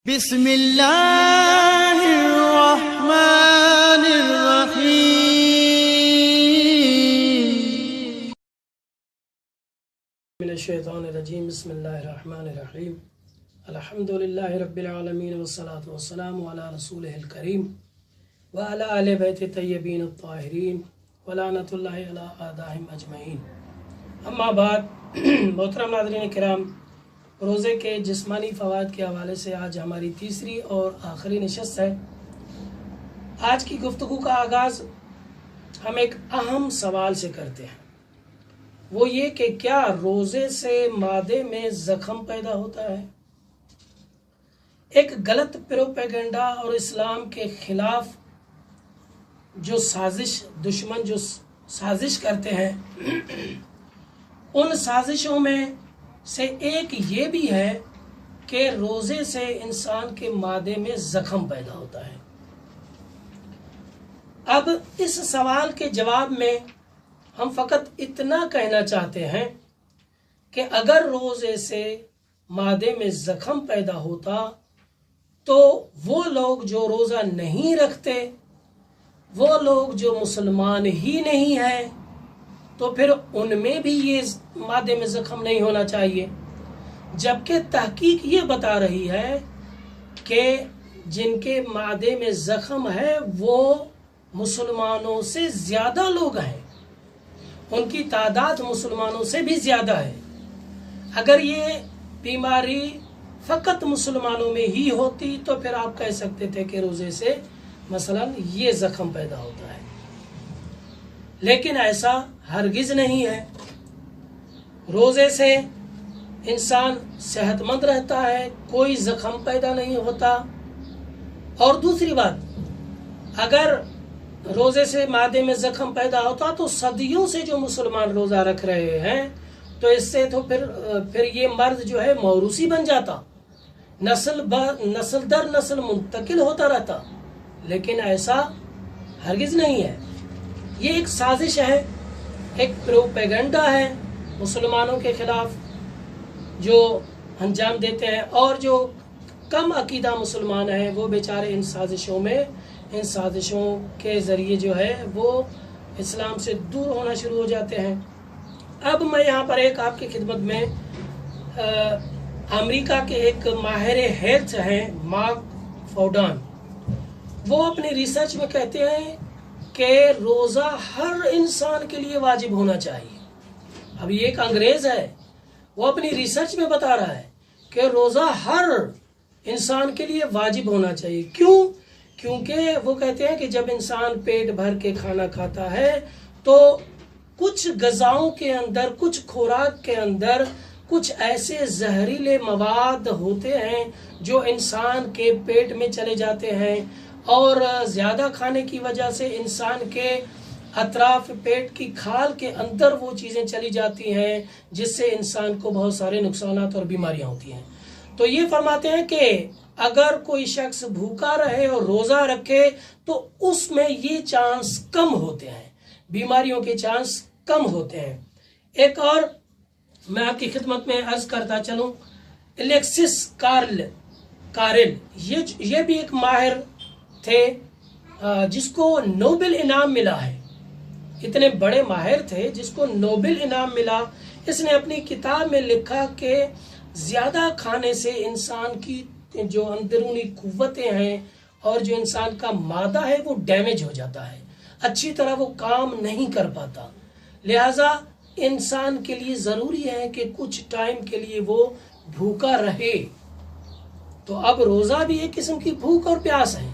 بسم اللہ الرحمن الرحیم من الشیطان الرجیم بسم اللہ الرحمن الرحیم الحمدللہ رب العالمین والصلاة والسلام علی رسولہ الکریم وعلی آل بیت طیبین الطاہرین ولعنۃ اللہ علی اعدائہم اجمعین. اما بعد محترم ناظرین کرام، روزے کے جسمانی فوائد کے حوالے سے آج ہماری تیسری اور آخری نشست ہے. آج کی گفتگو کا آغاز ہم ایک اہم سوال سے کرتے ہیں، وہ یہ کہ کیا روزے سے معدے میں زخم پیدا ہوتا ہے؟ ایک غلط پروپیگنڈا اور اسلام کے خلاف جو دشمن جو سازش کرتے ہیں، ان سازشوں میں سے ایک یہ بھی ہے کہ روزے سے انسان کے معدے میں زخم پیدا ہوتا ہے. اب اس سوال کے جواب میں ہم فقط اتنا کہنا چاہتے ہیں کہ اگر روزے سے معدے میں زخم پیدا ہوتا تو وہ لوگ جو روزہ نہیں رکھتے، وہ لوگ جو مسلمان ہی نہیں ہیں، تو پھر ان میں بھی یہ معدے میں زخم نہیں ہونا چاہیے. جبکہ تحقیق یہ بتا رہی ہے کہ جن کے معدے میں زخم ہے وہ مسلمانوں سے زیادہ لوگ ہیں، ان کی تعداد مسلمانوں سے بھی زیادہ ہے. اگر یہ بیماری فقط مسلمانوں میں ہی ہوتی تو پھر آپ کہہ سکتے تھے کہ روزے سے مثلا یہ زخم پیدا ہوتا ہے، لیکن ایسا ہرگز نہیں ہے. روزے سے انسان صحت مند رہتا ہے، کوئی زخم پیدا نہیں ہوتا. اور دوسری بات، اگر روزے سے معدے میں زخم پیدا ہوتا تو صدیوں سے جو مسلمان روزہ رکھ رہے ہیں تو اس سے تو پھر یہ مرض جو ہے موروثی بن جاتا، نسل در نسل منتقل ہوتا رہتا. لیکن ایسا ہرگز نہیں ہے. یہ ایک سازش ہے، ایک پروپیگنڈا ہے مسلمانوں کے خلاف جو انجام دیتے ہیں، اور جو کم عقیدہ مسلمان ہیں وہ بیچارے ان سازشوں کے ذریعے جو ہے وہ اسلام سے دور ہونا شروع ہو جاتے ہیں. اب میں یہاں پر ایک آپ کی خدمت میں امریکہ کے ایک ماہر ہیلتھ ہیں مارک فوڈان، وہ اپنی ریسرچ میں کہتے ہیں کہ روزہ ہر انسان کے لیے واجب ہونا چاہیے. اب یہ ایک انگریز ہے، وہ اپنی ریسرچ میں بتا رہا ہے کہ روزہ ہر انسان کے لیے واجب ہونا چاہیے. کیونکہ وہ کہتے ہیں کہ جب انسان پیٹ بھر کے کھانا کھاتا ہے تو کچھ غذاؤں کے اندر، کچھ خوراک کے اندر کچھ ایسے زہریلے مواد ہوتے ہیں جو انسان کے پیٹ میں چلے جاتے ہیں، اور زیادہ کھانے کی وجہ سے انسان کے اطراف پیٹ کی کھال کے اندر وہ چیزیں چلی جاتی ہیں جس سے انسان کو بہت سارے نقصانات اور بیماریاں ہوتی ہیں. تو یہ فرماتے ہیں کہ اگر کوئی شخص بھوکا رہے اور روزہ رکھے تو اس میں یہ چانس کم ہوتے ہیں، بیماریوں کے چانس کم ہوتے ہیں. ایک اور میں آپ کی خدمت میں عرض کرتا چلوں، الیکسس کارل یہ بھی ایک ماہر تھے جس کو نوبل انعام ملا ہے. اتنے بڑے ماہر تھے جس کو نوبل انعام ملا. اس نے اپنی کتاب میں لکھا کہ زیادہ کھانے سے انسان کی جو اندرونی قوتیں ہیں اور جو انسان کا معدہ ہے وہ ڈیمیج ہو جاتا ہے، اچھی طرح وہ کام نہیں کر پاتا. لہٰذا انسان کے لیے ضروری ہے کہ کچھ ٹائم کے لیے وہ بھوکا رہے. تو اب روزہ بھی ایک قسم کی بھوک اور پیاس ہے.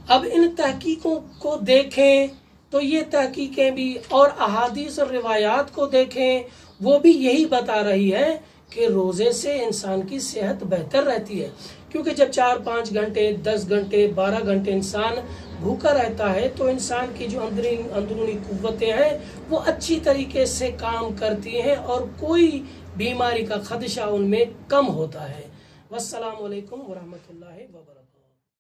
اب ان تحقیقوں کو دیکھیں تو یہ تحقیقیں بھی، اور احادیث اور روایات کو دیکھیں، وہ بھی یہی بتا رہی ہے کہ روزے سے انسان کی صحت بہتر رہتی ہے. کیونکہ جب 4-5 گھنٹے 10 گھنٹے 12 گھنٹے انسان بھوکا رہتا ہے تو انسان کی جو اندرونی قوتیں ہیں وہ اچھی طریقے سے کام کرتی ہیں اور کوئی بیماری کا خدشہ ان میں کم ہوتا ہے. والسلام علیکم ورحمۃ اللہ وبرکاتہ.